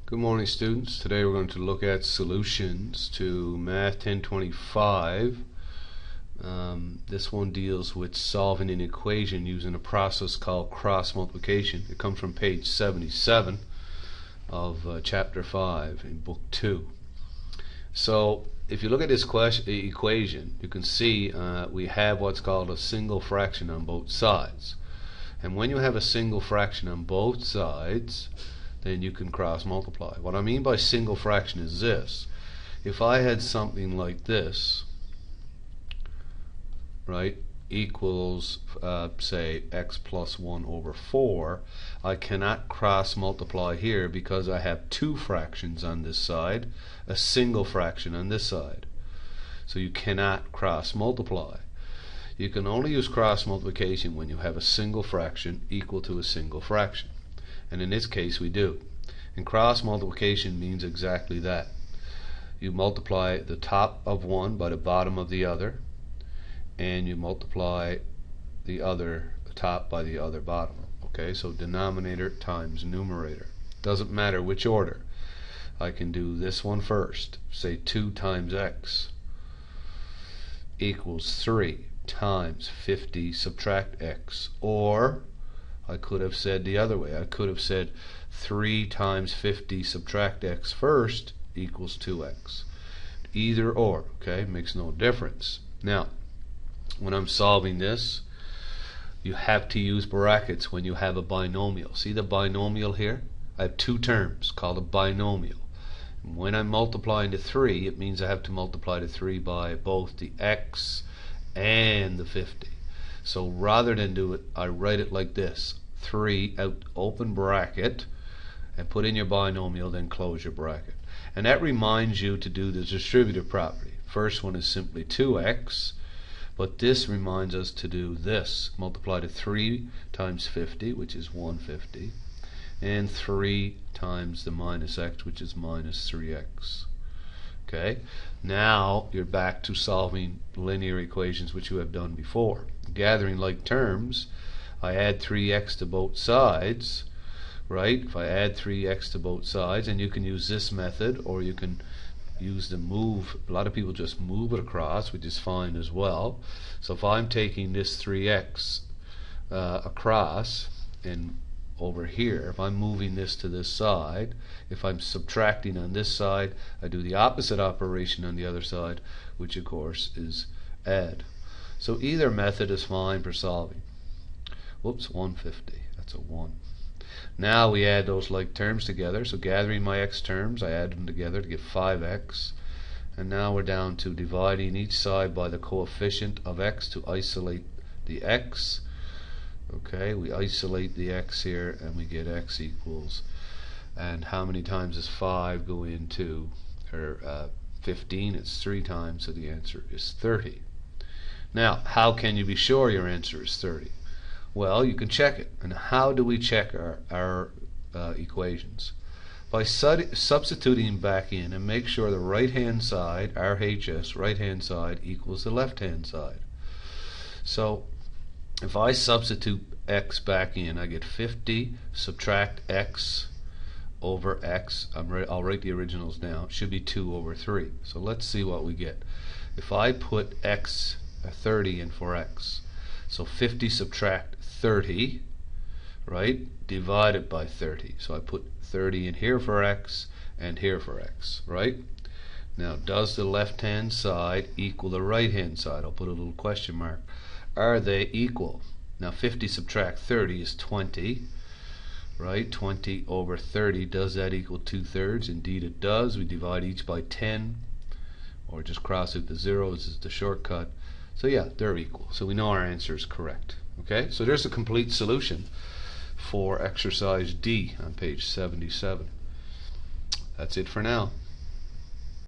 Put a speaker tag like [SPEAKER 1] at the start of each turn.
[SPEAKER 1] Good morning, students. Today we're going to look at solutions to Math 1025. This one deals with solving an equation using a process called cross multiplication. It comes from page 77 of chapter 5 in book 2. So if you look at this equation, you can see we have what's called a single fraction on both sides. And when you have a single fraction on both sides, then you can cross multiply. What I mean by single fraction is this. If I had something like this, right, equals say x plus 1 over 4, I cannot cross multiply here because I have two fractions on this side, a single fraction on this side. So you cannot cross multiply. You can only use cross multiplication when you have a single fraction equal to a single fraction. And in this case we do. And cross multiplication means exactly that. You multiply the top of one by the bottom of the other, and you multiply the other top by the other bottom. Okay, so denominator times numerator. Doesn't matter which order. I can do this one first. Say 2 times x equals 3 times 50 subtract x. Or I could have said the other way. I could have said 3 times 50 subtract x first equals 2x. Either or, okay, makes no difference. Now, when I'm solving this, you have to use brackets when you have a binomial. See the binomial here? I have two terms called a binomial. And when I'm multiplying to 3, it means I have to multiply to 3 by both the x and the 50. So rather than do it, I write it like this: 3 out open bracket, and put in your binomial, then close your bracket. And that reminds you to do the distributive property. First one is simply 2x, but this reminds us to do this. Multiply to 3 times 50, which is 150, and 3 times the minus x, which is minus 3x. Okay, now you're back to solving linear equations, which you have done before. Gathering like terms, I add 3x to both sides, right? If I add 3x to both sides, and you can use this method, or you can use the move. A lot of people just move it across, which is fine as well. So if I'm taking this 3x across and over here, if I'm moving this to this side, if I'm subtracting on this side, I do the opposite operation on the other side, which of course is add. So either method is fine for solving. Whoops, 150, that's a 1. Now we add those like terms together. So gathering my x terms, I add them together to get 5x. And now we're down to dividing each side by the coefficient of x to isolate the x. Okay, we isolate the x here, and we get x equals, and how many times does 5 go into 15? It's 3 times, so the answer is 30. Now, how can you be sure your answer is 30? Well, you can check it. And how do we check our equations? By substituting back in and make sure the right hand side, RHS, right hand side, equals the left hand side. So if I substitute x back in, I get 50 subtract x over x. I'll write the originals down. It should be 2 over 3. So let's see what we get. If I put x 30 in for x, so 50 subtract 30, right, divided by 30. So I put 30 in here for x and here for x, right? Now, does the left hand side equal the right hand side? I'll put a little question mark. Are they equal? Now 50 subtract 30 is 20, right? 20 over 30, does that equal 2/3? Indeed it does. We divide each by 10, or just cross out the zeros is the shortcut. So yeah, they're equal. So we know our answer is correct. Okay, so there's a complete solution for exercise D on page 77. That's it for now.